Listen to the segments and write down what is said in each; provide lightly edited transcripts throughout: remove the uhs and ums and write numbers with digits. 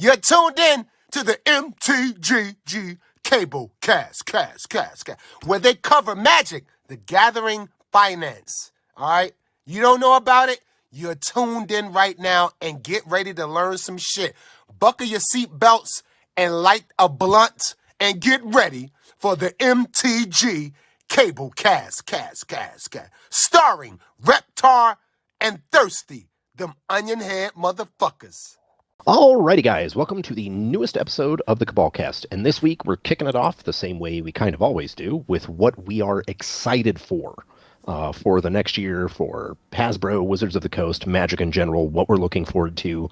You're tuned in to the MtG Cable cast, where they cover Magic, the Gathering Finance. All right? You don't know about it? You're tuned in right now and get ready to learn some shit. Buckle your seatbelts and light a blunt and get ready for the MtG Cable cast. Starring Reptar and Thirsty, them onion head motherfuckers. Alrighty, guys, welcome to the newest episode of the Cabalcast, and this week we're kicking it off the same way we kind of always do, with what we are excited for the next year, for Hasbro, Wizards of the Coast, Magic in general, what we're looking forward to,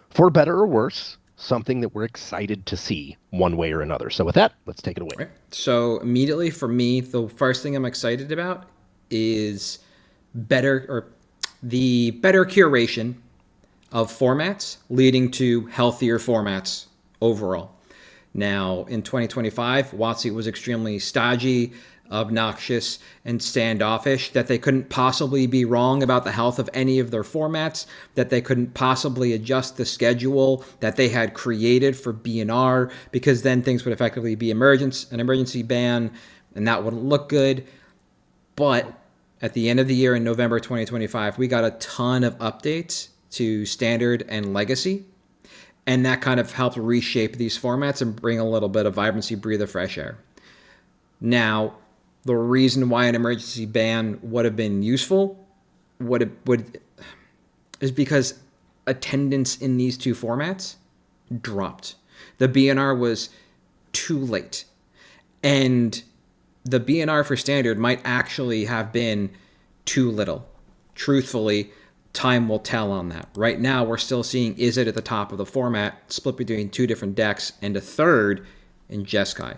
for better or worse, something that we're excited to see one way or another. So with that, let's take it away. Right. So immediately for me, the first thing I'm excited about is the better curation of formats leading to healthier formats overall. Now, in 2025, WotC was extremely stodgy, obnoxious, and standoffish, that they couldn't possibly be wrong about the health of any of their formats, that they couldn't possibly adjust the schedule that they had created for BNR, because then things would effectively be an emergency ban, and that wouldn't look good. But at the end of the year in November 2025, we got a ton of updates to Standard and Legacy, and that kind of helped reshape these formats and bring a little bit of vibrancy, breathe of fresh air. Now, the reason why an emergency ban would have been useful is because attendance in these two formats dropped. The BNR was too late, and the BNR for Standard might actually have been too little. Truthfully, time will tell on that. Right now, we're still seeing Izzet at the top of the format, split between two different decks, and a third in Jeskai.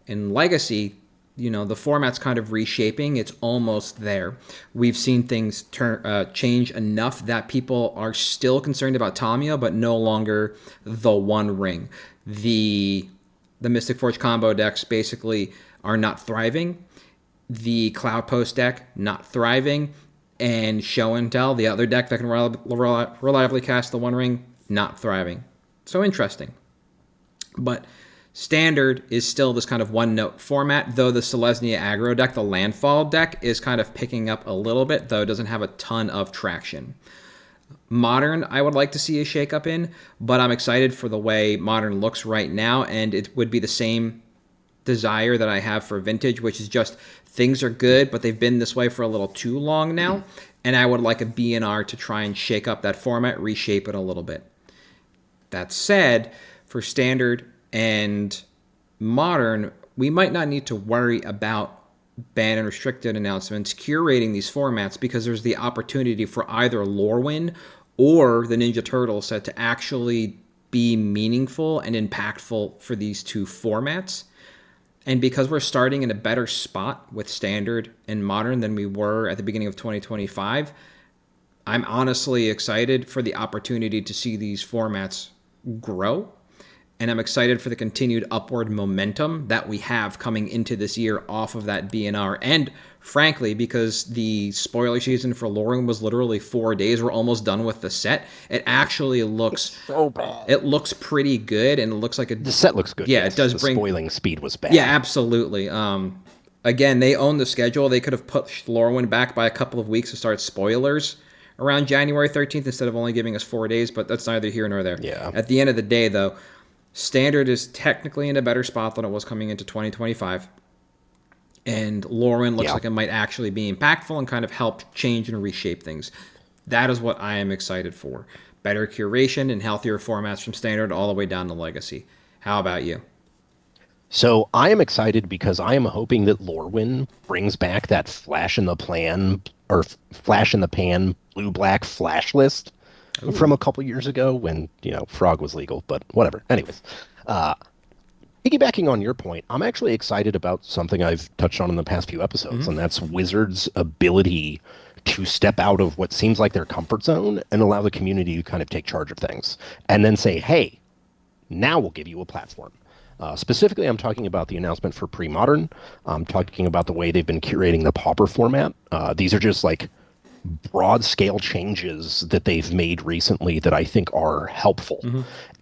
In Legacy, the format's kind of reshaping. It's almost there. We've seen things change enough that people are still concerned about Tamiya, but no longer the One Ring. The Mystic Forge combo decks basically are not thriving. The Cloud Post deck, not thriving. And Show and Tell, the other deck that can reliably cast the One Ring, not thriving. So interesting. But Standard is still this kind of one-note format, though the Selesnya aggro deck, the Landfall deck, is kind of picking up a little bit, though it doesn't have a ton of traction. Modern, I would like to see a shakeup in, but I'm excited for the way Modern looks right now, and it would be the same desire that I have for Vintage, which is just things are good, but they've been this way for a little too long now, and I would like a BNR to try and shake up that format, reshape it a little bit. That said, for Standard and Modern, we might not need to worry about ban and restricted announcements curating these formats, because there's the opportunity for either Lorwyn or the Ninja Turtle set to actually be meaningful and impactful for these two formats. And because we're starting in a better spot with Standard and Modern than we were at the beginning of 2025, I'm honestly excited for the opportunity to see these formats grow. And I'm excited for the continued upward momentum that we have coming into this year off of that BNR. And frankly, because the spoiler season for Lorwyn was literally 4 days, we're almost done with the set. It actually looks so bad. It looks pretty good, and it looks like the set looks good. Yeah, yes. It does the bring spoiling speed was bad. Yeah, absolutely. Again, they own the schedule. They could have pushed Lorwyn back by a couple of weeks to start spoilers around January 13th instead of only giving us 4 days, but that's neither here nor there. Yeah. At the end of the day, though, Standard is technically in a better spot than it was coming into 2025. And Lorwyn looks like it might actually be impactful and kind of help change and reshape things. That is what I am excited for. Better curation and healthier formats from Standard all the way down to Legacy. How about you? So I am excited because I am hoping that Lorwyn brings back that flash in the pan blue-black flash list. Ooh. From a couple years ago when, Frog was legal, but whatever. Anyways, piggybacking on your point, I'm actually excited about something I've touched on in the past few episodes, and that's Wizards' ability to step out of what seems like their comfort zone and allow the community to kind of take charge of things, and then say, hey, now we'll give you a platform. Specifically, I'm talking about the announcement for pre-modern. I'm talking about the way they've been curating the Pauper format. These are just like broad scale changes that they've made recently that I think are helpful.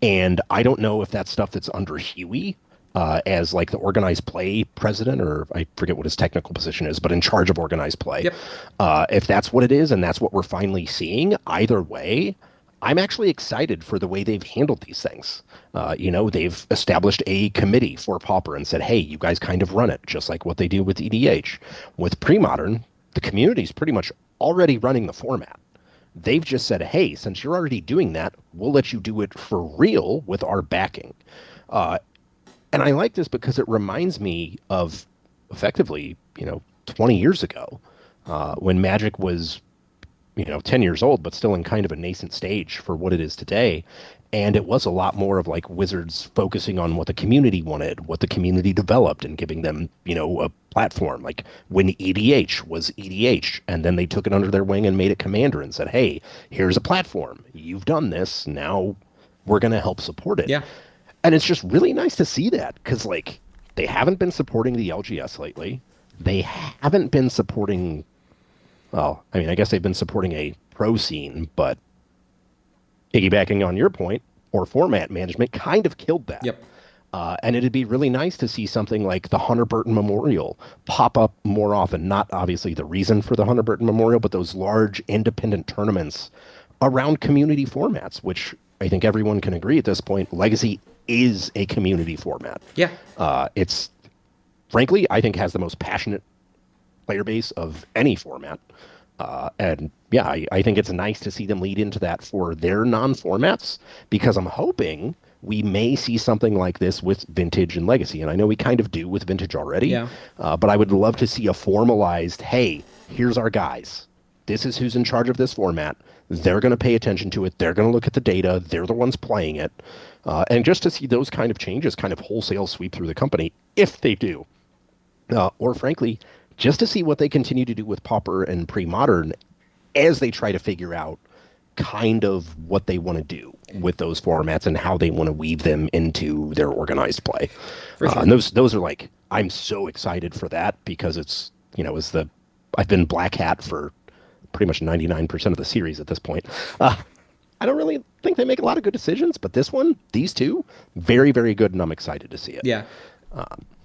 And I don't know if that's stuff that's under Huey as like the organized play president, or I forget what his technical position is, but in charge of organized play. Yep. If that's what it is and that's what we're finally seeing, either way, I'm actually excited for the way they've handled these things. They've established a committee for Pauper and said, hey, you guys kind of run it, just like what they do with EDH. With Pre-Modern, the community's pretty much already running the format. They've just said, hey, since you're already doing that, we'll let you do it for real with our backing. And I like this because it reminds me of effectively, 20 years ago when Magic was 10 years old, but still in kind of a nascent stage for what it is today. And it was a lot more of like Wizards focusing on what the community wanted, what the community developed, and giving them, a platform. Like when EDH was EDH, and then they took it under their wing and made it Commander and said, hey, here's a platform. You've done this. Now we're going to help support it. Yeah. And it's just really nice to see that because, like, they haven't been supporting the LGS lately. They haven't been supporting... Well, I mean, I guess they've been supporting a pro scene, but piggybacking on your point, or format management kind of killed that. Yep. And it'd be really nice to see something like the Hunter Burton Memorial pop up more often. Not obviously the reason for the Hunter Burton Memorial, but those large independent tournaments around community formats, which I think everyone can agree at this point, Legacy is a community format. Yeah. It's, frankly, I think has the most passionate player base of any format. And yeah, I think it's nice to see them lead into that for their non-formats, because I'm hoping we may see something like this with Vintage and Legacy. And I know we kind of do with Vintage already, Yeah. But I would love to see a formalized, hey, here's our guys. This is who's in charge of this format. They're going to pay attention to it. They're going to look at the data. They're the ones playing it. And just to see those kind of changes kind of wholesale sweep through the company, if they do. Or frankly, just to see what they continue to do with Pauper and Pre-Modern as they try to figure out kind of what they want to do with those formats and how they want to weave them into their organized play. For sure. And those are like, I'm so excited for that because it's, I've been Black Hat for pretty much 99% of the series at this point. I don't really think they make a lot of good decisions, but these two, very, very good, and I'm excited to see it. Yeah.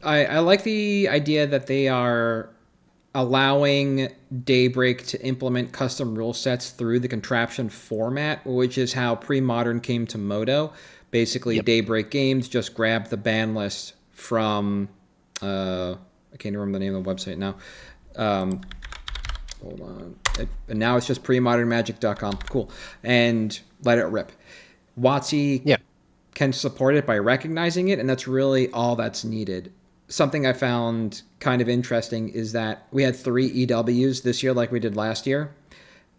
I like the idea that they are allowing Daybreak to implement custom rule sets through the contraption format, which is how Pre-Modern came to Moto. Basically, yep. Daybreak Games just grabbed the ban list from, I can't remember the name of the website now. Hold on. And now it's just premodernmagic.com. Cool. And let it rip. WotC can support it by recognizing it, and that's really all that's needed. Something I found kind of interesting is that we had 3 EWs this year like we did last year.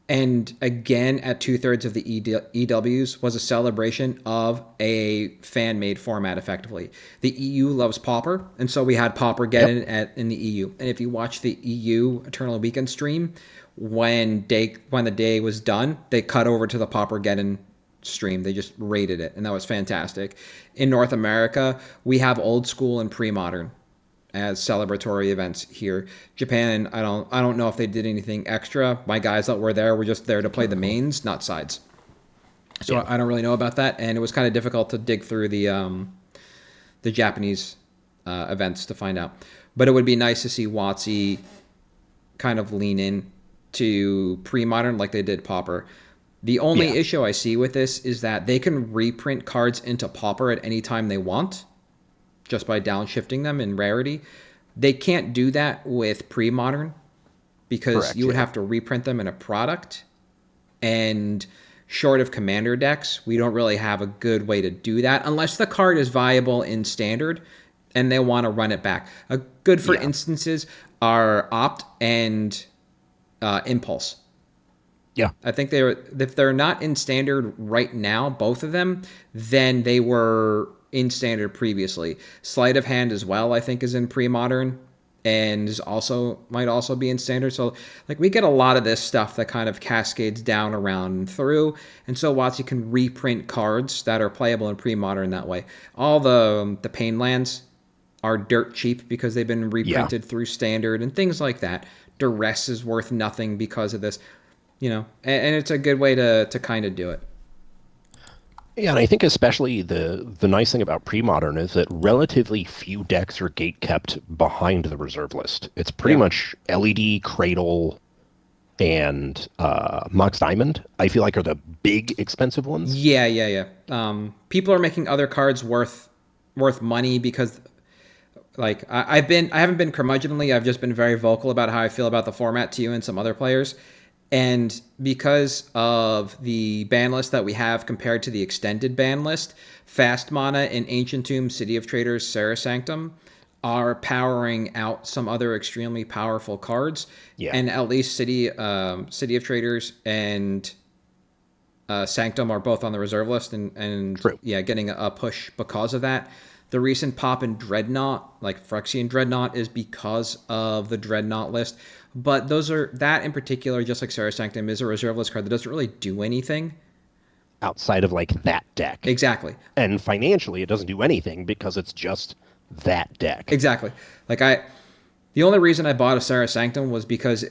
And again, at 2/3 of the EWs was a celebration of a fan-made format, effectively. The EU loves Pauper, and so we had Pauper get in the EU. And if you watch the EU Eternal Weekend stream, when the day was done, they cut over to the Pauper Geddon stream. They just rated it, and that was fantastic. In North America, we have Old School and Pre-Modern as celebratory events here. Japan, I don't know if they did anything extra. My guys that were there were just there to play the mains, not sides. So I don't really know about that, and it was kind of difficult to dig through the Japanese events to find out. But it would be nice to see WotC kind of lean in to Pre-Modern like they did Pauper. The only issue I see with this is that they can reprint cards into Pauper at any time they want, just by downshifting them in rarity. They can't do that with Pre-Modern because you would have to reprint them in a product. And short of commander decks, we don't really have a good way to do that unless the card is viable in Standard and they want to run it back. A good for instances are Opt and Impulse. Yeah. I think if they're not in Standard right now, both of them, then they were in Standard previously. Sleight of Hand as well, I think, is in Pre-Modern and might also be in Standard. So like we get a lot of this stuff that kind of cascades down around and through, and so WotC can reprint cards that are playable in Pre-Modern that way. All the Pain lands are dirt cheap because they've been reprinted through Standard and things like that. Duress is worth nothing because of this. and it's a good way to kind of do it. Yeah, and I think especially the nice thing about pre-modern is that relatively few decks are gate kept behind the reserve list. It's pretty Yeah. much LED, Cradle, and Mox Diamond. I feel like are the big expensive ones. Yeah. People are making other cards worth money because, like, I haven't been curmudgeonly. I've just been very vocal about how I feel about the format to you and some other players. And because of the ban list that we have compared to the extended ban list, Fast Mana and Ancient Tomb, City of Traders, Serra Sanctum are powering out some other extremely powerful cards. Yeah. And at least City of Traders and Sanctum are both on the reserve list, and True. yeah, getting a push because of that. The recent pop in Dreadnought, like Phyrexian Dreadnought, is because of the Dreadnought list. But that in particular, just like Serra Sanctum, is a reserve list card that doesn't really do anything Outside of like that deck. Exactly. And financially, it doesn't do anything because it's just that deck. Exactly. Like the only reason I bought a Serra Sanctum was because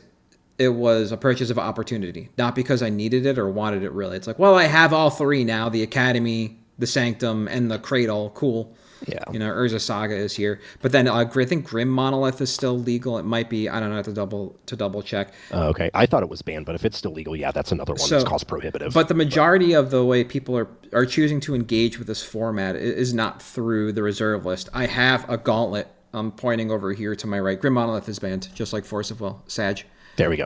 it was a purchase of opportunity, not because I needed it or wanted it really. It's like, well, I have all three now: the Academy, the Sanctum, and the Cradle. Cool. Yeah. Urza Saga is here, but then I think Grim Monolith is still legal. It might be. I don't know. I have to double check. Okay, I thought it was banned, but if it's still legal, yeah, that's another one that's cost prohibitive. But the majority of the way people are choosing to engage with this format is not through the reserve list. I have a gauntlet. I'm pointing over here to my right. Grim Monolith is banned, just like Force of Will. Sag. There we go.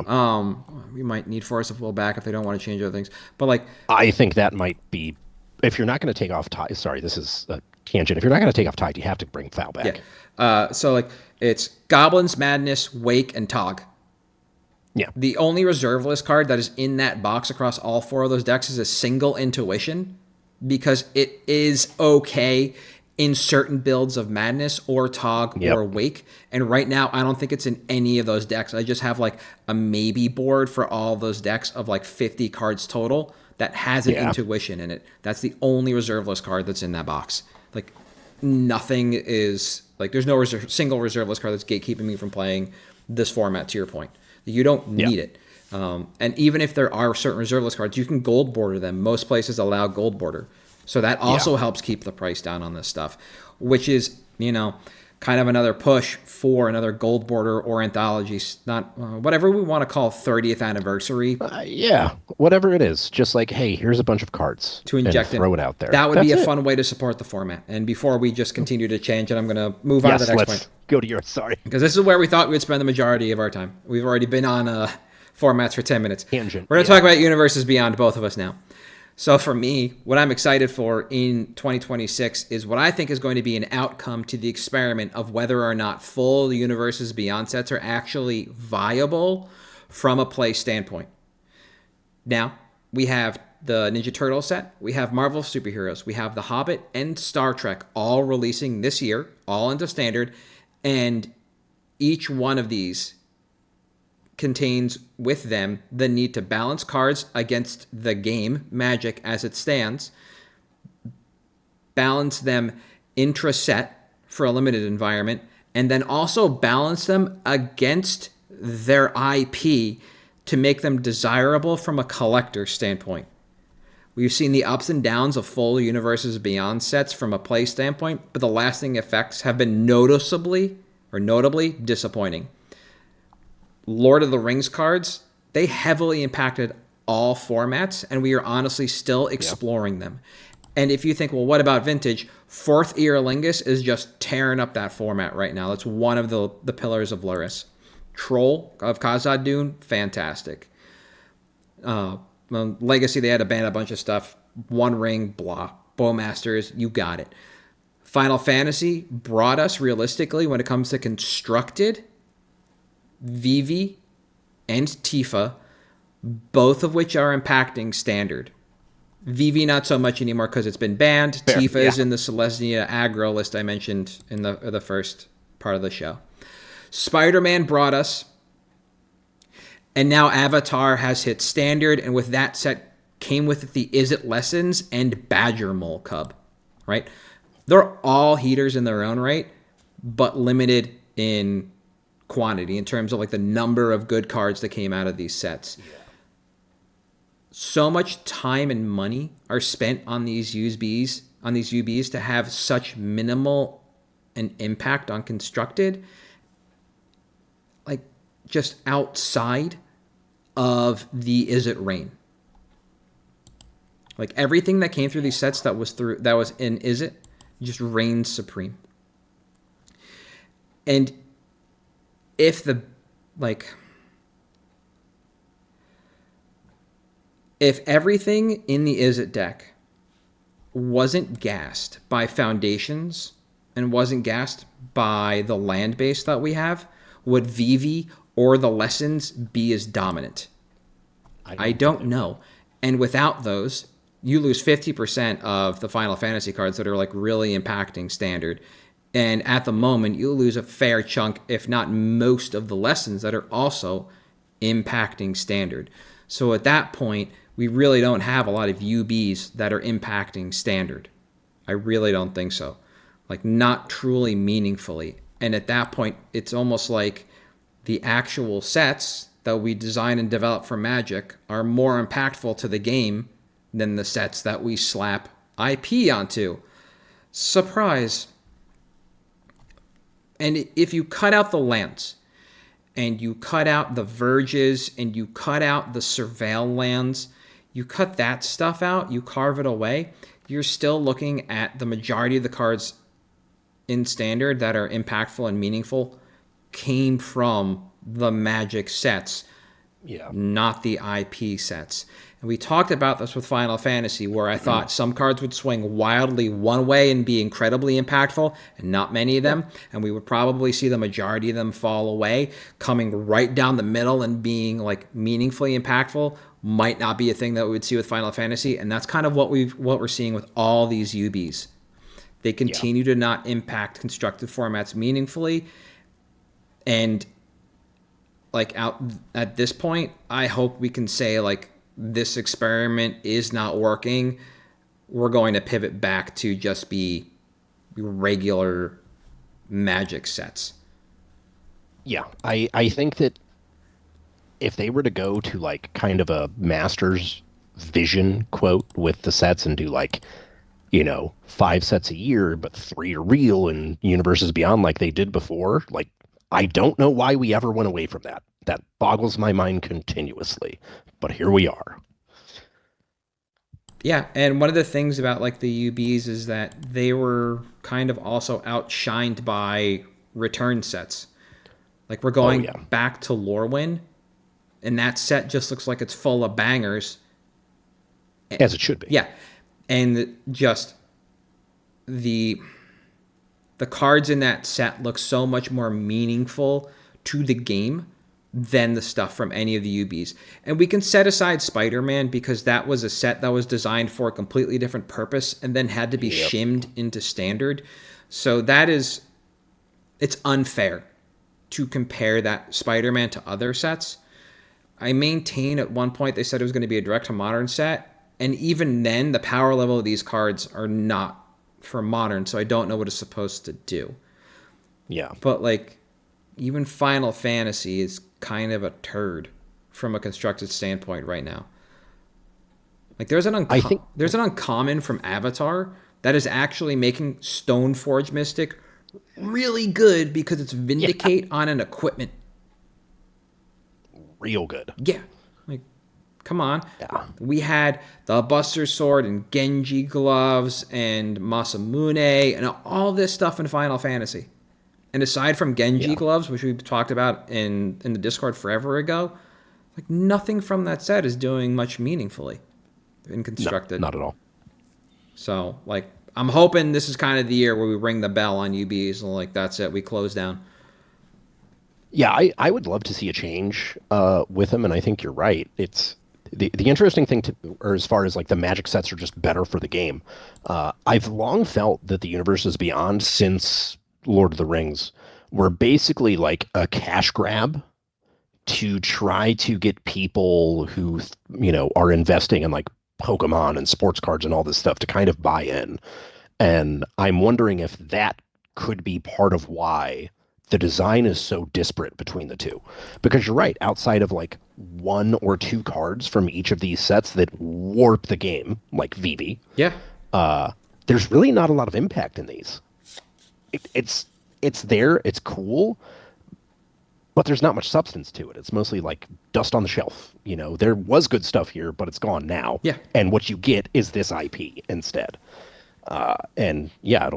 We might need Force of Will back if they don't want to change other things. But like, I think that might be, if you're not going to take off Tide. Sorry, this is a tangent. If you're not going to take off Tide, you have to bring Foul back. Yeah. So like, it's Goblins, Madness, Wake, and Tog. Yeah. The only reserve list card that is in that box across all four of those decks is a single Intuition, because it is okay in certain builds of Madness or Tog or Wake. And right now, I don't think it's in any of those decks. I just have like a maybe board for all those decks of like 50 cards total that has an Intuition in it. That's the only reserve list card that's in that box. Like, nothing is, like, there's no single reserve list card that's gatekeeping me from playing this format, to your point. You don't need it. And even if there are certain reserve list cards, you can gold border them. Most places allow gold border. So that also helps keep the price down on this stuff, which is, kind of another push for another gold border or anthology, not whatever we want to call 30th anniversary. Whatever it is. Just like, hey, here's a bunch of cards to inject and throw it out there. That would be a fun way to support the format. And before we just continue to change it, I'm going to move on to the next point. Go to yours, sorry. Because this is where we thought we'd spend the majority of our time. We've already been on formats for 10 minutes. Tangent. We're going to talk about Universes Beyond, both of us now. So for me, what I'm excited for in 2026 is what I think is going to be an outcome to the experiment of whether or not full Universes Beyond sets are actually viable from a play standpoint. Now, we have the Ninja Turtle set, we have Marvel Superheroes, we have The Hobbit and Star Trek all releasing this year, all into standard, and each one of these contains with them the need to balance cards against the game, Magic as it stands, balance them intra-set for a limited environment, and then also balance them against their IP to make them desirable from a collector standpoint. We've seen the ups and downs of full Universes Beyond sets from a play standpoint, but the lasting effects have been notably disappointing. Lord of the Rings cards, they heavily impacted all formats, and we are honestly still exploring them. And if you think, well, what about Vintage? Fourth Earlingus is just tearing up that format right now. That's one of the pillars of Luris. Troll of Khazad Dûn, fantastic. Legacy, they had to ban a bunch of stuff. One Ring, blah. Bowmasters, you got it. Final Fantasy brought us, realistically, when it comes to constructed, Vivi and Tifa, both of which are impacting standard. Vivi not so much anymore because it's been banned. Fair, Tifa is in the Celestia aggro list I mentioned in the first part of the show. Spider-Man brought us, and now Avatar has hit standard, and with that set came with it the Is It Lessons and Badger Mole Cub, right? They're all heaters in their own right, but limited in quantity in terms of like the number of good cards that came out of these sets. so much time and money are spent on these UBs to have such minimal an impact on constructed, like just outside of the Is It Rain. Like everything that came through these sets that was in Is It just reigned supreme. And if everything in the Is It deck wasn't gassed by foundations and wasn't gassed by the land base that we have, would Vivi or the lessons be as dominant? I don't know. And without those, you lose 50% of the Final Fantasy cards that are like really impacting standard. And at the moment, you lose a fair chunk, if not most, of the lessons that are also impacting standard. So at that point, we really don't have a lot of UBs that are impacting standard. I really don't think so. Like, not truly meaningfully. And at that point, it's almost like the actual sets that we design and develop for Magic are more impactful to the game than the sets that we slap IP onto. Surprise. And if you cut out the lands, and you cut out the verges, and you cut out the surveil lands, you cut that stuff out, you carve it away, you're still looking at the majority of the cards in standard that are impactful and meaningful came from the Magic sets, not the IP sets. And we talked about this with Final Fantasy, where I thought some cards would swing wildly one way and be incredibly impactful, and not many of them. And we would probably see the majority of them fall away. Coming right down the middle and being like meaningfully impactful might not be a thing that we would see with Final Fantasy. And that's kind of what we're seeing with all these UBs. They continue to not impact constructed formats meaningfully. And like out at this point, I hope we can say like this experiment is not working. We're going to pivot back to just be regular Magic sets. Yeah, I think that if they were to go to like kind of a master's vision quote with the sets and do like, 5 sets a year, but 3 are real and Universes Beyond like they did before, like I don't know why we ever went away from that. That boggles my mind continuously, but here we are. Yeah, and one of the things about like the UBs is that they were kind of also outshined by return sets. Like we're going back to Lorwyn, and that set just looks like it's full of bangers. As it should be. Yeah, and just the cards in that set look so much more meaningful to the game than the stuff from any of the UBs. And we can set aside Spider-Man because that was a set that was designed for a completely different purpose and then had to be shimmed into standard. So it's unfair to compare that Spider-Man to other sets. I maintain at one point they said it was going to be a direct to modern set. And even then, the power level of these cards are not for modern, so I don't know what it's supposed to do. Yeah. But like, even Final Fantasy is kind of a turd from a constructed standpoint right now. Like there's an uncommon from Avatar that is actually making Stoneforge Mystic really good because it's Vindicate on an equipment. Real good. Yeah. Like, come on. Yeah. We had the Buster Sword and Genji gloves and Masamune and all this stuff in Final Fantasy. And aside from Genji gloves, which we talked about in the Discord forever ago, like nothing from that set is doing much meaningfully in constructed. No, not at all. So, like, I'm hoping this is kind of the year where we ring the bell on UBs and like that's it, we close down. Yeah, I would love to see a change with them, and I think you're right. It's the interesting thing or as far as like the Magic sets are just better for the game. I've long felt that the Universes Beyond since Lord of the Rings were basically like a cash grab to try to get people who are investing in like Pokemon and sports cards and all this stuff to kind of buy in. And I'm wondering if that could be part of why the design is so disparate between the two. Because you're right, outside of like one or two cards from each of these sets that warp the game, like Vivi, Yeah. there's really not a lot of impact in these. It's there, it's cool, but there's not much substance to it. It's mostly like dust on the shelf. You know, there was good stuff here, but it's gone now. Yeah. And what you get is this IP instead. And yeah,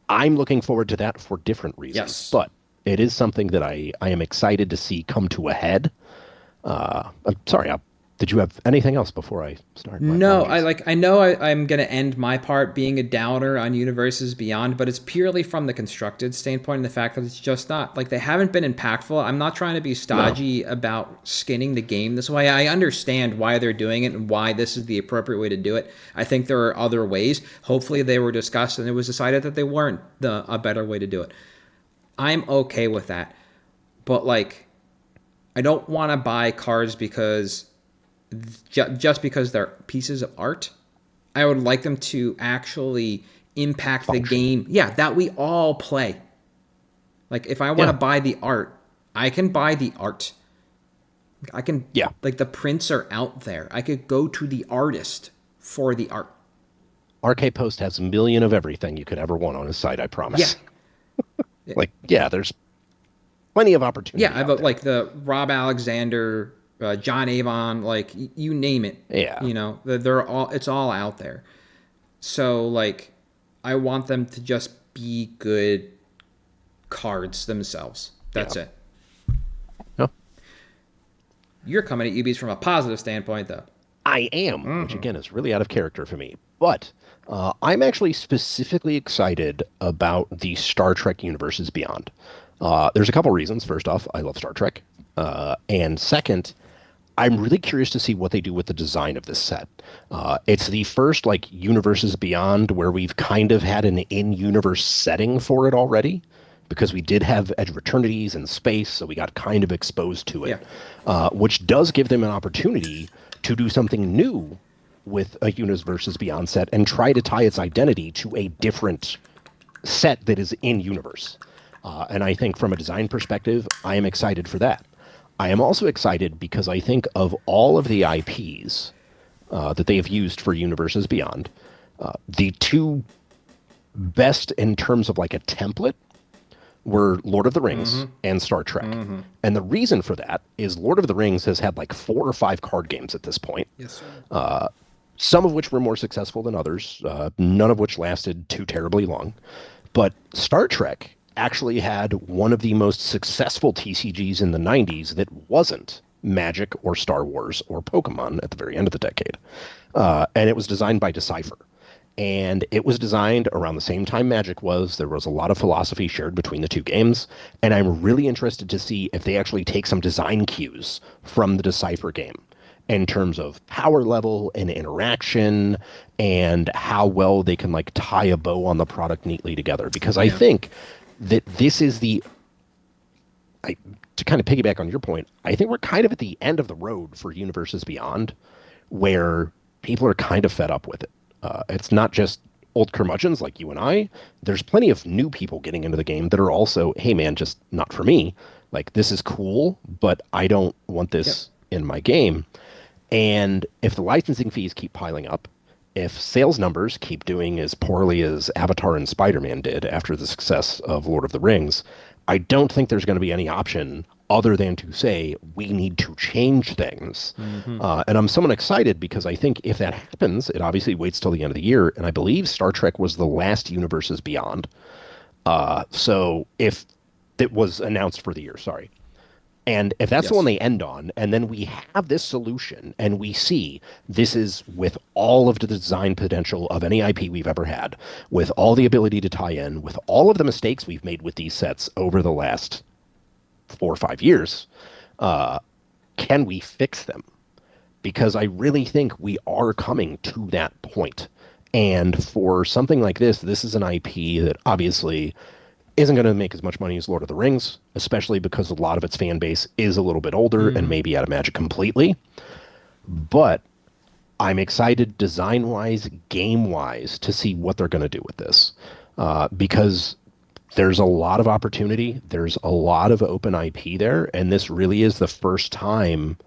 I'm looking forward to that for different reasons. Yes. But it is something that I am excited to see come to a head. I'm sorry, did you have anything else before I start? No, I know I'm going to end my part being a downer on Universes Beyond, but it's purely from the constructed standpoint and the fact that it's just not, like, they haven't been impactful. I'm not trying to be stodgy about skinning the game this way. I understand why they're doing it and why this is the appropriate way to do it. I think there are other ways. Hopefully they were discussed and it was decided that they weren't a better way to do it. I'm okay with that. But, like, I don't want to buy cards because... just because they're pieces of art. I would like them to actually impact the game. Yeah, that we all play. Like, if I want to buy the art, I can buy the art. I can, like, the prints are out there. I could go to the artist for the art. RK Post has a million of everything you could ever want on his site, I promise. Yeah. There's plenty of opportunity. Yeah, but like the Rob Alexander... John Avon, like, you name it. Yeah. You know, it's all out there. So, like, I want them to just be good cards themselves. That's it. No. You're coming at UBs from a positive standpoint, though. I am, which again is really out of character for me. But I'm actually specifically excited about the Star Trek Universes Beyond. There's a couple reasons. First off, I love Star Trek. And second, I'm really curious to see what they do with the design of this set. It's the first, like, Universes Beyond where we've kind of had an in-universe setting for it already, because we did have Edge of Eternities in space, so we got kind of exposed to it, which does give them an opportunity to do something new with a Universes Beyond set and try to tie its identity to a different set that is in-universe. And I think from a design perspective, I am excited for that. I am also excited because I think of all of the IPs that they have used for Universes Beyond, the two best in terms of like a template were Lord of the Rings and Star Trek. And the reason for that is Lord of the Rings has had like 4 or 5 card games at this point. Yes, sir. Some of which were more successful than others, none of which lasted too terribly long. But Star Trek actually had one of the most successful TCGs in the 90s that wasn't Magic or Star Wars or Pokemon at the very end of the decade. And it was designed by Decipher. And it was designed around the same time Magic was. There was a lot of philosophy shared between the two games. And I'm really interested to see if they actually take some design cues from the Decipher game in terms of power level and interaction and how well they can like tie a bow on the product neatly together. Because I think that this is to kind of piggyback on your point, I think we're kind of at the end of the road for Universes Beyond, where people are kind of fed up with it. It's not just old curmudgeons like you and I. There's plenty of new people getting into the game that are also, hey man, just not for me. Like, this is cool, but I don't want this in my game. And if the licensing fees keep piling up, if sales numbers keep doing as poorly as Avatar and Spider-Man did after the success of Lord of the Rings, I don't think there's going to be any option other than to say, we need to change things. And I'm somewhat excited because I think if that happens, it obviously waits till the end of the year. And I believe Star Trek was the last Universes Beyond. So if it was announced for the year, sorry. And if that's the one they end on, and then we have this solution, and we see this is with all of the design potential of any IP we've ever had, with all the ability to tie in, with all of the mistakes we've made with these sets over the last 4 or 5 years, can we fix them? Because I really think we are coming to that point. And for something like this is an IP that obviously isn't going to make as much money as Lord of the Rings, especially because a lot of its fan base is a little bit older and maybe out of Magic completely. But I'm excited design-wise, game-wise, to see what they're going to do with this. Because there's a lot of opportunity. There's a lot of open IP there, and this really is the first time.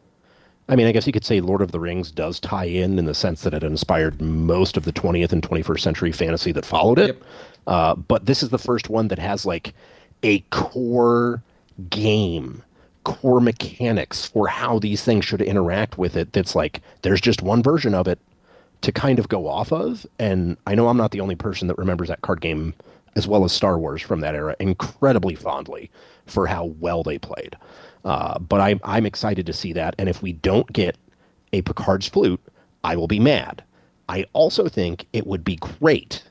I mean, I guess you could say Lord of the Rings does tie in the sense that it inspired most of the 20th and 21st century fantasy that followed it. Yep. But this is the first one that has like a core game, core mechanics for how these things should interact with it. That's like, there's just one version of it to kind of go off of. And I know I'm not the only person that remembers that card game as well as Star Wars from that era incredibly fondly for how well they played. But I'm excited to see that. And if we don't get a Picard's Flute, I will be mad. I also think it would be great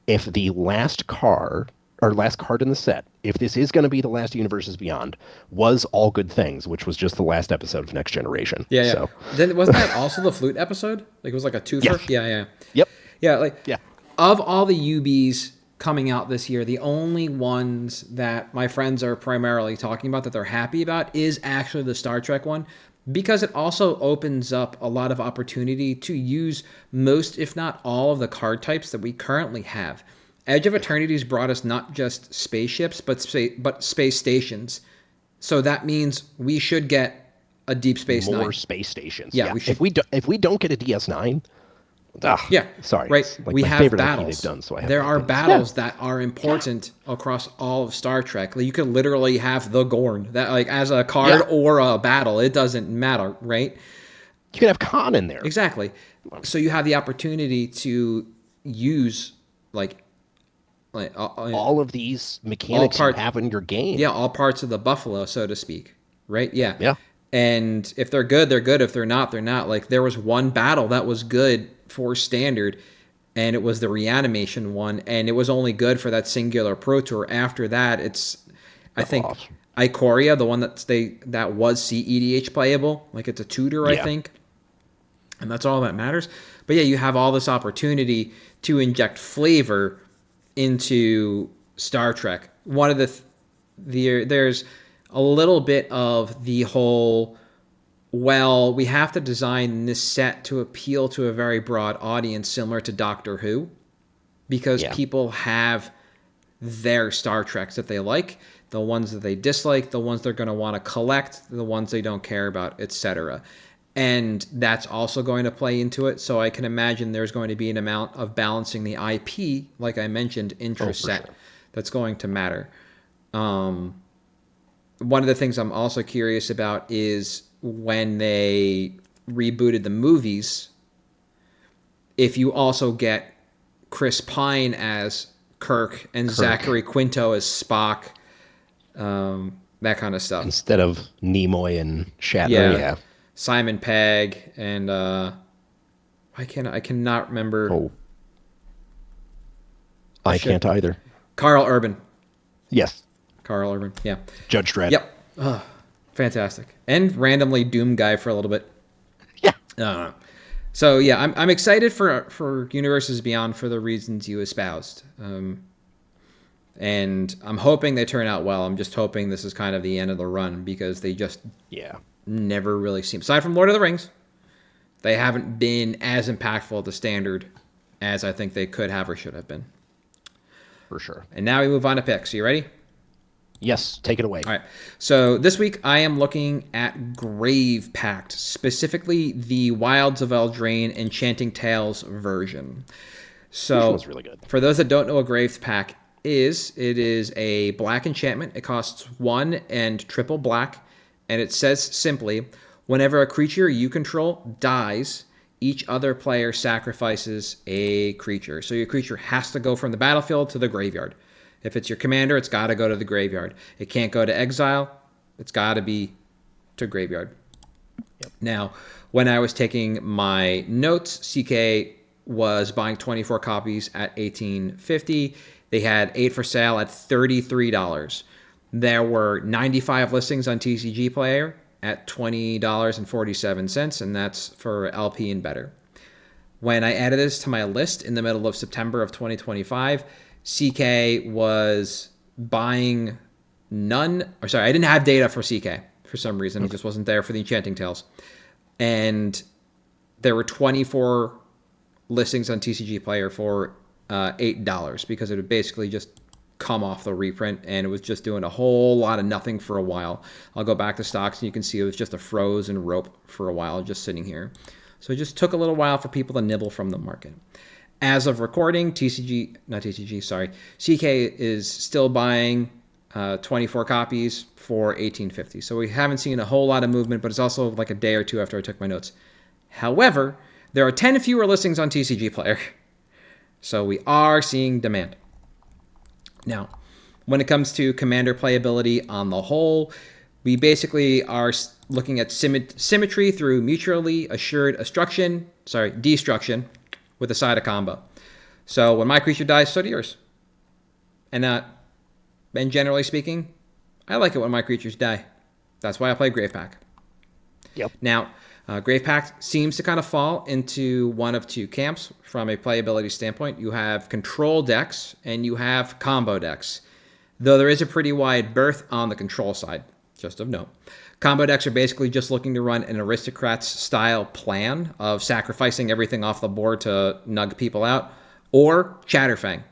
if the last card in the set, if this is going to be the last Universes Beyond, was All Good Things, which was just the last episode of Next Generation. Yeah, yeah. So. Then wasn't that also the flute episode? Like it was like a twofer? Yeah. Yep. Yeah, like Yeah. of all the UBs coming out this year, the only ones that my friends are primarily talking about that they're happy about is actually the Star Trek one, because it also opens up a lot of opportunity to use most, if not all, of the card types that we currently have. Edge of Eternity's brought us not just spaceships, but space stations. So that means we should get a Deep Space Nine. More space stations. Yeah, we should. If we don't get a DS9, yeah, sorry, right. it's like we my have favorite IP battles. they've done, so I have there are opinions. battles that are important across all of Star Trek. Like, you could literally have the Gorn that, like, as a card or a battle, it doesn't matter, right? You could have Khan in there. Exactly. So you have the opportunity to use all of these mechanics you have in your game. Yeah, all parts of the buffalo, so to speak. Right? Yeah. Yeah. And if they're good, they're good. If they're not, they're not. Like, there was one battle that was good for standard, and it was the reanimation one, and it was only good for that singular Pro Tour. After that, it's, I think, Ikoria, the one that was CEDH playable. Like, it's a tutor, I think. And that's all that matters. But yeah, you have all this opportunity to inject flavor into Star Trek. One of there's a little bit of the whole, well, we have to design this set to appeal to a very broad audience, similar to Doctor Who, because people have their Star Treks that they like, the ones that they dislike, the ones they're going to want to collect, the ones they don't care about, etc. And that's also going to play into it. So I can imagine there's going to be an amount of balancing the IP, like I mentioned, intra-set, that's going to matter. One of the things I'm also curious about is when they rebooted the movies, if you also get Chris Pine as Kirk and Zachary Quinto as Spock, that kind of stuff. Instead of Nimoy and Shatner, yeah. Simon Pegg and I cannot remember. Oh, I can't either. Carl Urban. Yes. Carl Urban. Yeah. Judge Dredd. Yep. Oh, fantastic. And randomly Doom guy for a little bit. Yeah. So yeah, I'm excited for Universes Beyond for the reasons you espoused. And I'm hoping they turn out well. I'm just hoping this is kind of the end of the run, because they just never really seem, aside from Lord of the Rings, they haven't been as impactful at the standard as I think they could have or should have been. For sure. And now we move on to picks. You ready? Yes, take it away. All right. So this week I am looking at Grave Pact, specifically the Wilds of Eldraine Enchanting Tales version. So Which was really good. For those that don't know what Grave Pact is, it is a black enchantment. It costs 1 and triple black, and it says simply, whenever a creature you control dies, each other player sacrifices a creature. So your creature has to go from the battlefield to the graveyard. If it's your commander, it's got to go to the graveyard. It can't go to exile. It's got to be to graveyard. Yep. Now, when I was taking my notes, CK was buying 24 copies at $18.50. They had 8 for sale at $33. There were 95 listings on TCG Player at $20.47, and that's for LP and better. When I added this to my list in the middle of September of 2025, CK was buying I didn't have data for CK for some reason. It just wasn't there for the Enchanting Tales. And there were 24 listings on TCG Player for $8, because it would basically just come off the reprint, and it was just doing a whole lot of nothing for a while. I'll go back to stocks, and you can see it was just a frozen rope for a while, just sitting here. So it just took a little while for people to nibble from the market. As of recording, CK is still buying 24 copies for 1850. So we haven't seen a whole lot of movement, but it's also like a day or two after I took my notes. However, there are 10 fewer listings on TCG Player. So we are seeing demand. Now, when it comes to commander playability on the whole, we basically are looking at symmetry through mutually assured destruction with a side of combo. So when my creature dies, so do yours. And generally speaking, I like it when my creatures die. That's why I play Grave Pack. Yep. Now, Grave Pack seems to kind of fall into one of two camps from a playability standpoint. You have control decks and you have combo decks, though there is a pretty wide berth on the control side, just of note. Combo decks are basically just looking to run an Aristocrats style plan of sacrificing everything off the board to nug people out, or Chatterfang.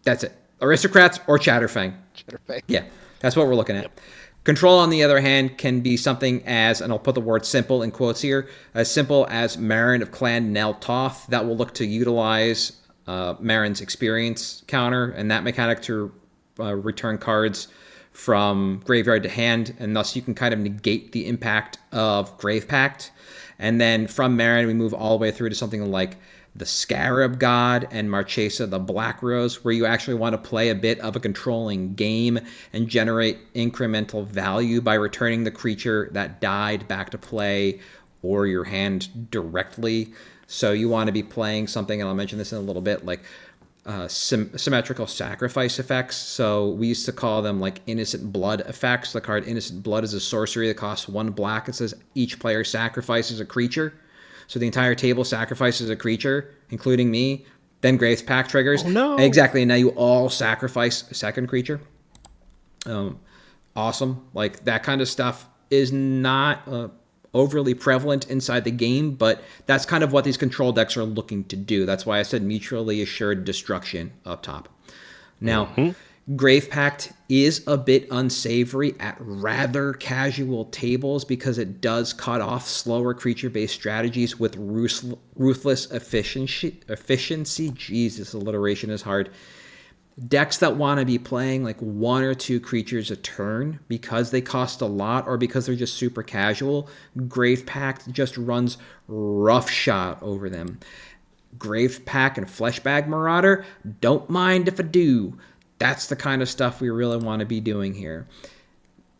That's it. Aristocrats or Chatterfang. Chatterfang. Yeah, that's what we're looking at. Yep. Control, on the other hand, can be something as, and I'll put the word simple in quotes here, as simple as Marin of Clan Nel Toth. That will look to utilize Marin's experience counter and that mechanic to return cards from graveyard to hand, and thus you can kind of negate the impact of Grave Pact. And then from Marin, we move all the way through to something like the Scarab God and Marchesa the Black Rose, where you actually want to play a bit of a controlling game and generate incremental value by returning the creature that died back to play or your hand directly. So you want to be playing something, and I'll mention this in a little bit, like symmetrical sacrifice effects. So we used to call them like innocent blood effects. The card Innocent Blood is a sorcery that costs 1 black. It says each player sacrifices a creature. So the entire table sacrifices a creature, including me. Then Graves Pack triggers. Oh, no. Exactly. And now you all sacrifice a second creature. Awesome. Like, that kind of stuff is not overly prevalent inside the game, but that's kind of what these control decks are looking to do. That's why I said mutually assured destruction up top. Now, Grave Pact is a bit unsavory at rather casual tables because it does cut off slower creature-based strategies with ruthless efficiency. Jesus, alliteration is hard. Decks that want to be playing like 1 or 2 creatures a turn because they cost a lot or because they're just super casual, Grave Pact just runs roughshod over them. Grave Pack and Fleshbag Marauder, don't mind if I do. That's the kind of stuff we really want to be doing here.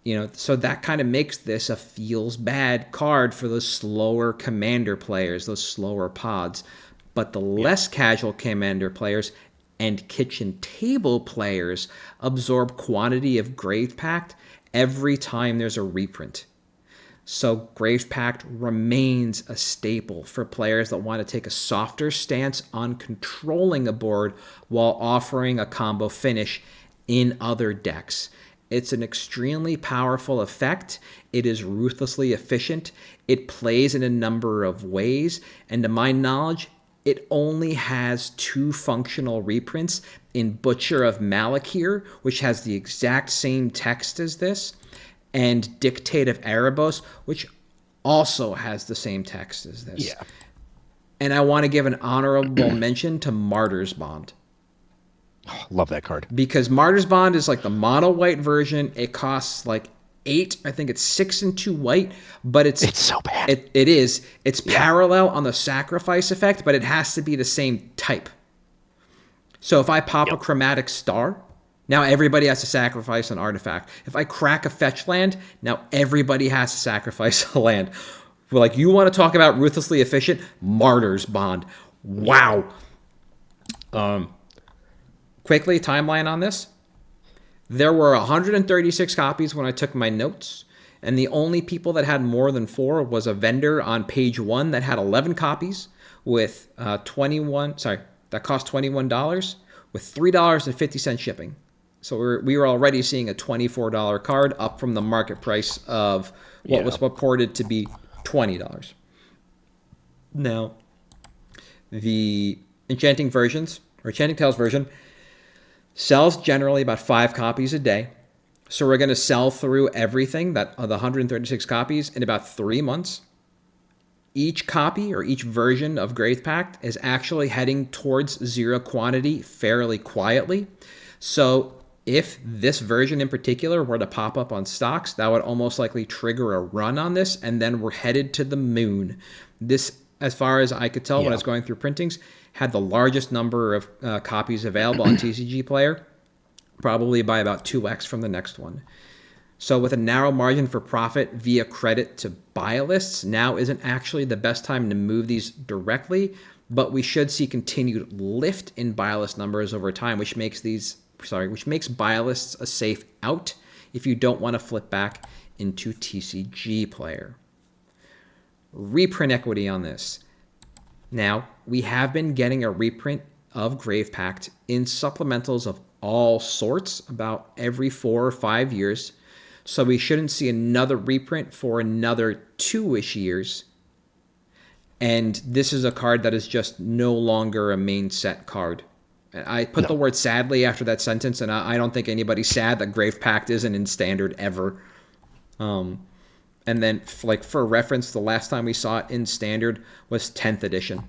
You know, so that kind of makes this a feels bad card for those slower commander players, those slower pods. But the less casual commander players and kitchen table players absorb quantity of Grave Pact every time there's a reprint. So Grave Pact remains a staple for players that want to take a softer stance on controlling a board while offering a combo finish in other decks. It's an extremely powerful effect. It is ruthlessly efficient. It plays in a number of ways. And to my knowledge, it only has 2 functional reprints in Butcher of Malakir, which has the exact same text as this, and Dictate of Erebos, which also has the same text as this. Yeah. And I want to give an honorable mention to Martyr's Bond. Love that card. Because Martyr's Bond is like the mono white version. It costs like 8. I think it's 6 and 2 white, but it's so bad. It is. It's parallel on the sacrifice effect, but it has to be the same type. So if I pop a Chromatic Star, now everybody has to sacrifice an artifact. If I crack a fetch land, now everybody has to sacrifice a land. We're like, you want to talk about ruthlessly efficient? Martyr's Bond. Wow. Quickly, timeline on this. There were 136 copies when I took my notes, and the only people that had more than 4 was a vendor on page 1 that had 11 copies with that cost $21 with $3.50 shipping. So we were already seeing a $24 card up from the market price of what was purported to be $20. Now, the Enchanting Tales version Sells generally about 5 copies a day. So we're going to sell through everything, that the 136 copies, in about 3 months. Each copy or each version of Grave Pact is actually heading towards 0 quantity fairly quietly. So if this version in particular were to pop up on stocks, that would almost likely trigger a run on this, and then we're headed to the moon. This, as far as I could tell when I was going through printings, had the largest number of copies available on TCG Player, probably by about 2x from the next one. So with a narrow margin for profit via credit to buy lists, now isn't actually the best time to move these directly, but we should see continued lift in buy list numbers over time, which makes buy lists a safe out if you don't want to flip back into TCG Player. Reprint equity on this. Now, we have been getting a reprint of Grave Pact in supplementals of all sorts about every 4 or 5 years. So we shouldn't see another reprint for another 2-ish years. And this is a card that is just no longer a main set card. I put the word sadly after that sentence, and I don't think anybody's sad that Grave Pact isn't in Standard ever. And then, for reference, the last time we saw it in Standard was 10th edition.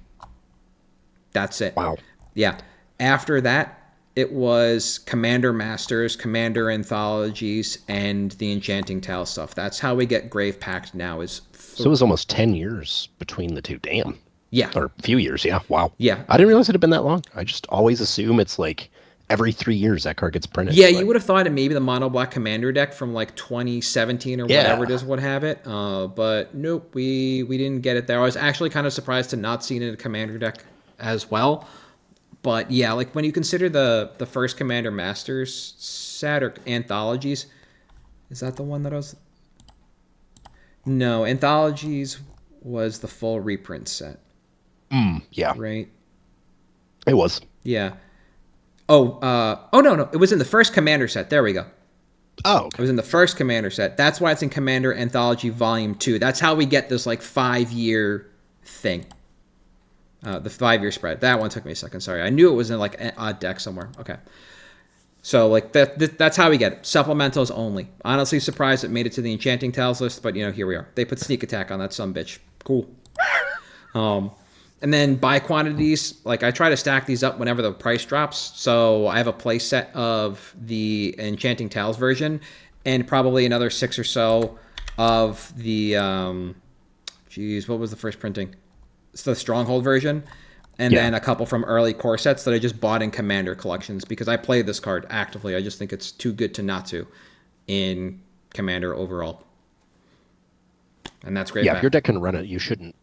That's it. Wow. Yeah. After that, it was Commander Masters, Commander Anthologies, and the Enchanting Tale stuff. That's how we get Grave Pact now. So it was almost 10 years between the two. Damn. Yeah. Or a few years, yeah. Wow. Yeah. I didn't realize it had been that long. I just always assume it's like every 3 years that card gets printed. Yeah, you would have thought it maybe the Mono Black Commander deck from like 2017 or whatever it is would have it. But nope, we didn't get it there. I was actually kind of surprised to not see it in a Commander deck as well. But yeah, like when you consider the first Commander Masters set or Anthologies, is that the one that I was... No, Anthologies was the full reprint set. Yeah. Right? It was. Yeah. No. It was in the first Commander set. There we go. Oh, okay. It was in the first Commander set. That's why it's in Commander Anthology Volume 2. That's how we get this like 5-year thing. The 5-year spread. That one took me a second. Sorry. I knew it was in like a deck somewhere. Okay. So like that's how we get it. Supplementals only. Honestly surprised it made it to the Enchanting Tales list, but here we are. They put Sneak Attack on that sumbitch. Cool. And then buy quantities, like I try to stack these up whenever the price drops. So I have a play set of the Enchanting Tales version and probably another 6 or so of the, what was the first printing? It's the Stronghold version. And then a couple from early core sets that I just bought in Commander collections because I play this card actively. I just think it's too good to not to in Commander overall. And that's great. Yeah, if your deck can run it, you shouldn't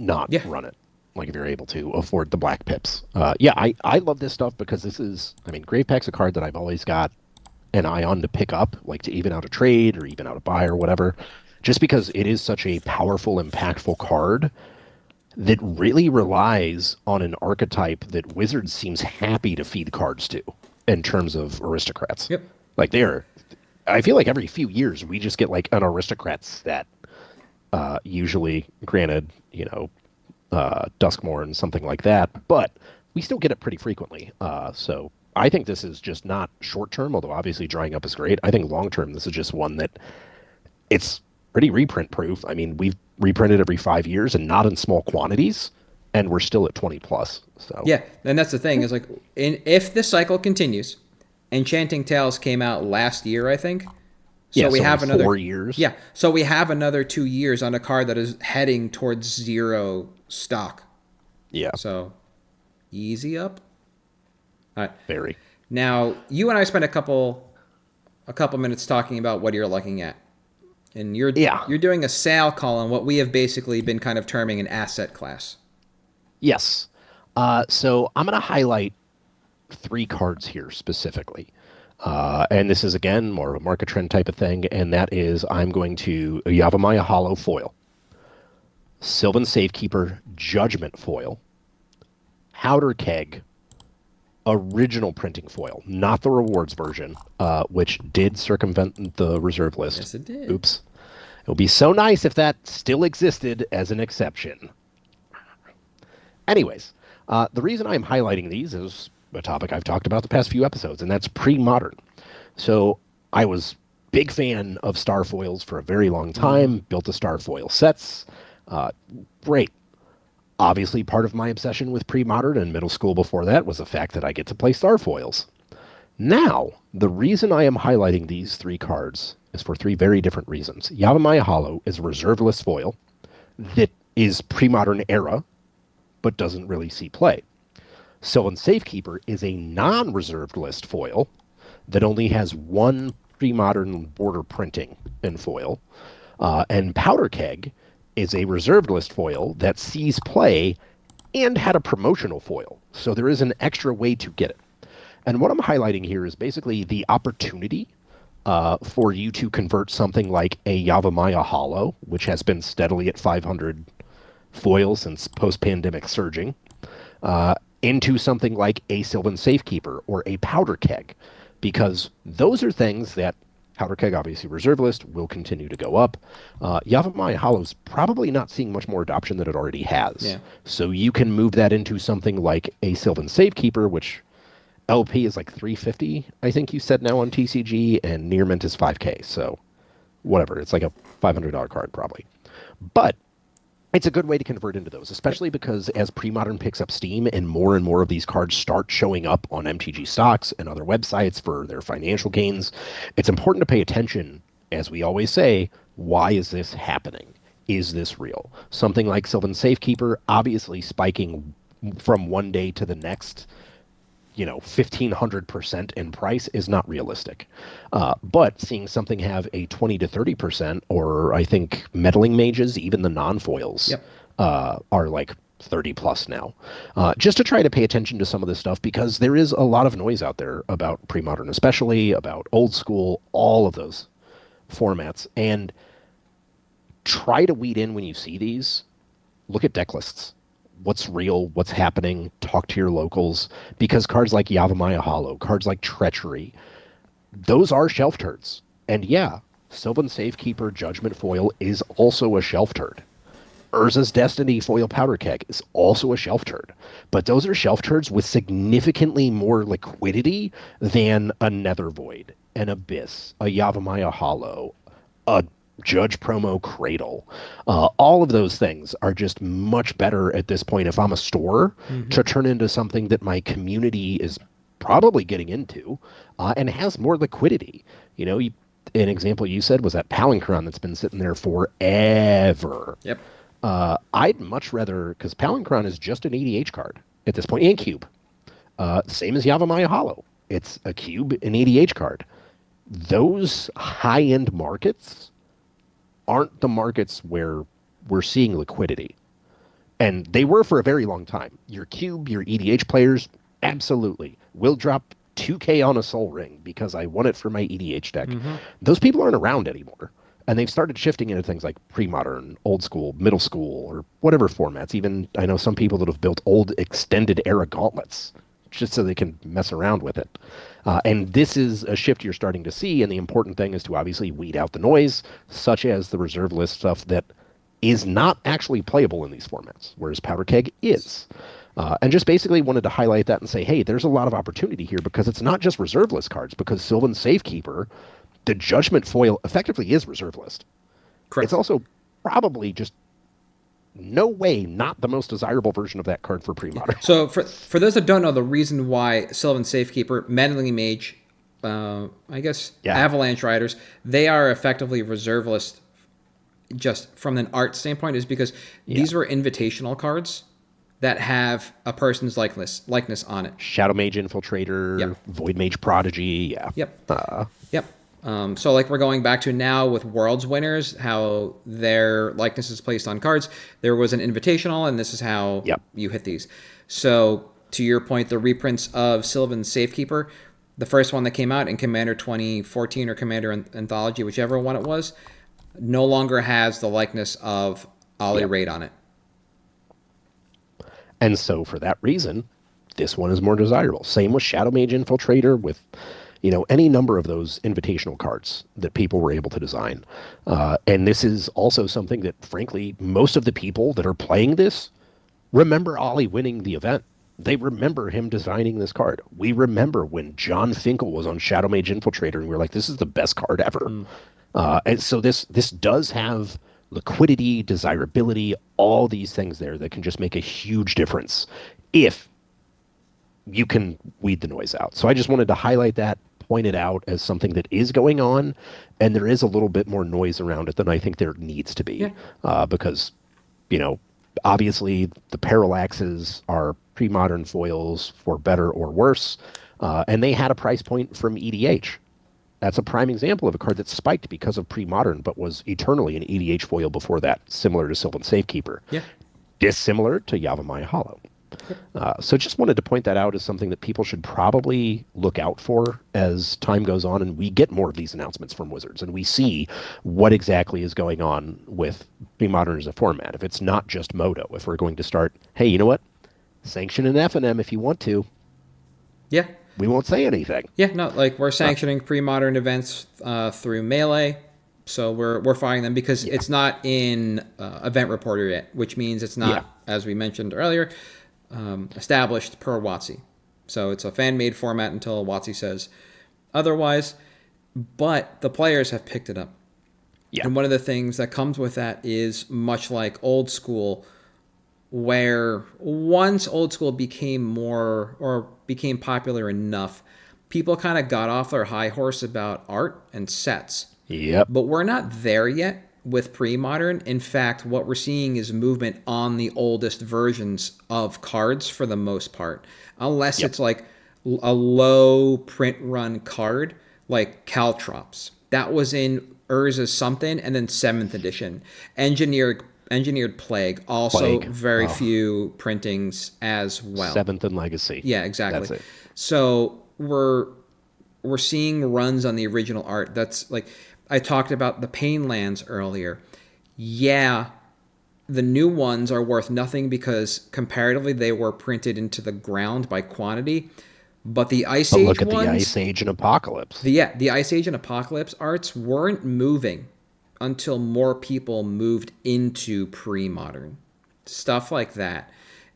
not run it. Like if you're able to afford the black pips. I love this stuff because this is, Grave Pact's a card that I've always got an eye on to pick up, like to even out a trade or even out a buy or whatever, just because it is such a powerful, impactful card that really relies on an archetype that Wizards seems happy to feed cards to in terms of aristocrats. Yep. Like I feel like every few years we just get like an aristocrat set, usually granted, Duskmorn, something like that, but we still get it pretty frequently. So I think this is just not short-term, although obviously drying up is great. I think long-term, this is just one that it's pretty reprint-proof. We've reprinted every 5 years and not in small quantities, and we're still at 20 plus. So yeah, and that's the thing is like, if this cycle continues, Enchanting Tales came out last year, I think. So we have another 4 years. Yeah, so we have another 2 years on a card that is heading towards 0 stock. Yeah. So easy up. All right. Very. Now you and I spent a couple minutes talking about what you're looking at, and you're doing a sale call on what we have basically been kind of terming an asset class. Yes. So I'm going to highlight 3 cards here specifically. And this is, again, more of a market trend type of thing, and that is I'm going to Yavimaya Hollow Foil, Sylvan Safekeeper Judgment Foil, Powder Keg, original printing foil, not the rewards version, which did circumvent the reserve list. Yes, it did. Oops. It would be so nice if that still existed as an exception. Anyways, the reason I'm highlighting these is a topic I've talked about the past few episodes, and that's pre-modern. So I was big fan of star foils for a very long time, built the star foil sets. Great. Obviously, part of my obsession with pre-modern and middle school before that was the fact that I get to play star foils. Now, the reason I am highlighting these 3 cards is for 3 very different reasons. Yavimaya Hollow is a reserve list foil that is pre-modern era, but doesn't really see play. Sylvan Safekeeper is a non-reserved list foil that only has 1 pre-modern border printing in foil. And Powder Keg is a reserved list foil that sees play and had a promotional foil. So there is an extra way to get it. And what I'm highlighting here is basically the opportunity for you to convert something like a Yavimaya Hollow, which has been steadily at 500 foils since post-pandemic surging, into something like a Sylvan Safekeeper or a Powder Keg, because those are things that Powder Keg, obviously reserve list, will continue to go up. Yavimaya Hollow's probably not seeing much more adoption than it already has. Yeah. So you can move that into something like a Sylvan Safekeeper, which LP is like 350, I think you said now on TCG, and near mint is 5K. So whatever, it's like a $500 card probably. But it's a good way to convert into those, especially because as pre-modern picks up steam and more of these cards start showing up on MTG stocks and other websites for their financial gains, it's important to pay attention, as we always say, why is this happening? Is this real? Something like Sylvan Safekeeper obviously spiking from one day to the next, 1,500% in price is not realistic. But seeing something have a 20 to 30%, or I think meddling mages, even the non-foils, are like 30 plus now. Just to try to pay attention to some of this stuff, because there is a lot of noise out there about pre-modern, especially about old school, all of those formats. And try to weed in when you see these. Look at deck lists. What's real, what's happening, talk to your locals, because cards like Yavimaya Hollow, cards like Treachery, those are shelf turds. And yeah, Sylvan Safekeeper Judgment Foil is also a shelf turd. Urza's Destiny Foil Powder Keg is also a shelf turd. But those are shelf turds with significantly more liquidity than a Nether Void, an Abyss, a Yavimaya Hollow, a Judge Promo Cradle. All of those things are just much better at this point if I'm a store to turn into something that my community is probably getting into and has more liquidity. An example you said was that Palinchron that's been sitting there forever. Yep. I'd much rather, because Palinchron is just an EDH card at this point, and cube. Same as Yavimaya Hollow. It's a cube, an EDH card. Those high-end markets aren't the markets where we're seeing liquidity. And they were for a very long time. Your cube, your EDH players, absolutely. Will drop 2K on a Soul Ring because I want it for my EDH deck. Those people aren't around anymore. And they've started shifting into things like pre-modern, old school, middle school, or whatever formats. Even I know some people that have built old extended era gauntlets just so they can mess around with it. And this is a shift you're starting to see, and the important thing is to obviously weed out the noise, such as the reserve list stuff that is not actually playable in these formats, whereas Powder Keg is. And just basically wanted to highlight that and say, hey, there's a lot of opportunity here, because it's not just reserve list cards, because Sylvan Safekeeper, the Judgment Foil, effectively is reserve list. Correct. It's also probably just no way not the most desirable version of that card for pre-modern. So for those that don't know, the reason why Sylvan Safekeeper, Meddling Mage, Avalanche Riders, they are effectively reserve list just from an art standpoint is because these were invitational cards that have a person's likeness on it. Shadow Mage Infiltrator, Void Mage Prodigy, Yep. So like we're going back to now with Worlds winners, how their likeness is placed on cards. There was an invitational, and this is how you hit these. So to your point, the reprints of Sylvan Safekeeper, the first one that came out in Commander 2014 or Commander Anthology, whichever one it was, no longer has the likeness of Ollie Raid on it. And so for that reason, this one is more desirable. Same with Shadow Mage Infiltrator, with any number of those invitational cards that people were able to design. And this is also something that, frankly, most of the people that are playing this remember Ollie winning the event. They remember him designing this card. We remember when John Finkel was on Shadow Mage Infiltrator, and we were like, "This is the best card ever." And so this does have liquidity, desirability, all these things there that can just make a huge difference if you can weed the noise out. So I just wanted to highlight that, point it out as something that is going on, and there is a little bit more noise around it than I think there needs to be, because, obviously the parallaxes are pre-modern foils for better or worse, and they had a price point from EDH. That's a prime example of a card that spiked because of pre-modern, but was eternally an EDH foil before that, similar to Sylvan Safekeeper. Yeah. Dissimilar to Yavimaya Hollow. So just wanted to point that out as something that people should probably look out for as time goes on and we get more of these announcements from Wizards and we see what exactly is going on with pre-modern as a format. If it's not just Moto, if we're going to start, hey, you know what? Sanction an FNM if you want to. Yeah. We won't say anything. Yeah, no, like we're sanctioning pre-modern events through Melee, so we're firing them because it's not in Event Reporter yet, which means it's not, as we mentioned earlier, established per WotC. So it's a fan-made format until WotC says otherwise, but the players have picked it up. Yeah. And one of the things that comes with that is much like old school, where once old school became popular enough, people kind of got off their high horse about art and sets. Yep. But we're not there yet with pre-modern. In fact, what we're seeing is movement on the oldest versions of cards for the most part. Unless it's like a low print run card like Caltrops. That was in Urza's something and then 7th edition. Engineered Plague, also very few printings as well. 7th and Legacy. Yeah, exactly. That's it. So we're seeing runs on the original art. That's like I talked about the Painlands earlier. Yeah, the new ones are worth nothing because comparatively they were printed into the ground by quantity. But the Ice Age look at ones, the Ice Age and Apocalypse. The Ice Age and Apocalypse arts weren't moving until more people moved into pre-modern. Stuff like that.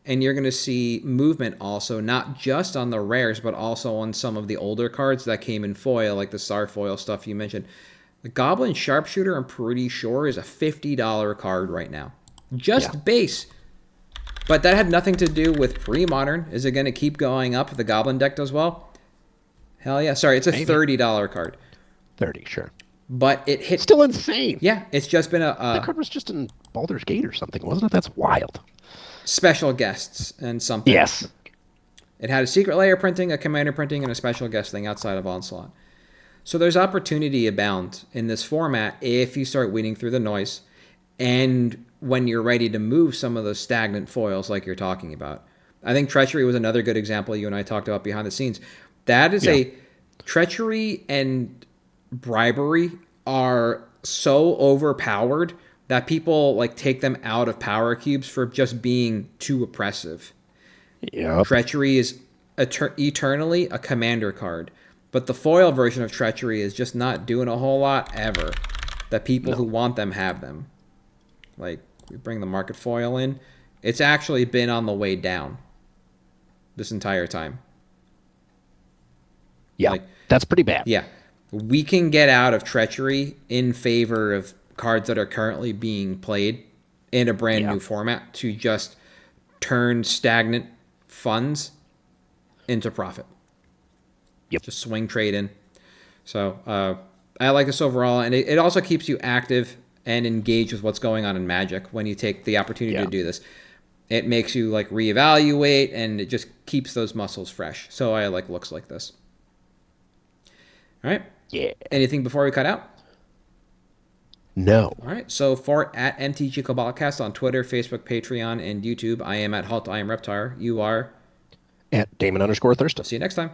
And you're going to see movement also, not just on the rares, but also on some of the older cards that came in foil, like the Star Foil stuff you mentioned. The Goblin Sharpshooter, I'm pretty sure, is a $50 card right now. Just base. But that had nothing to do with pre-modern. Is it going to keep going up if the Goblin deck does well? Hell yeah. Sorry, it's a $30 card. 30, sure. But it hit... Still insane. Yeah, it's just been a... that card was just in Baldur's Gate or something, wasn't it? That's wild. Special guests and something. Yes. It had a secret layer printing, a commander printing, and a special guest thing outside of Onslaught. So there's opportunity abound in this format if you start weeding through the noise and when you're ready to move some of those stagnant foils like you're talking about. I think Treachery was another good example you and I talked about behind the scenes. That is a... Treachery and bribery are so overpowered that people like take them out of power cubes for just being too oppressive. Yeah. Treachery is eternally a commander card, but the foil version of Treachery is just not doing a whole lot ever. That people who want them have them. Like we bring the market foil in, it's actually been on the way down this entire time. Yeah, that's pretty bad. Yeah. We can get out of Treachery in favor of cards that are currently being played in a brand new format to just turn stagnant funds into profit. Yep. Just swing trade in. So I like this overall, and it also keeps you active and engaged with what's going on in Magic when you take the opportunity to do this. It makes you like reevaluate, and it just keeps those muscles fresh. So I like looks like this. All right. Yeah. Anything before we cut out? No. All right. So for at MtG Cabalcast on Twitter, Facebook, Patreon, and YouTube, I am at Halt. I am Reptar. You are At Damon_Thurston. See you next time.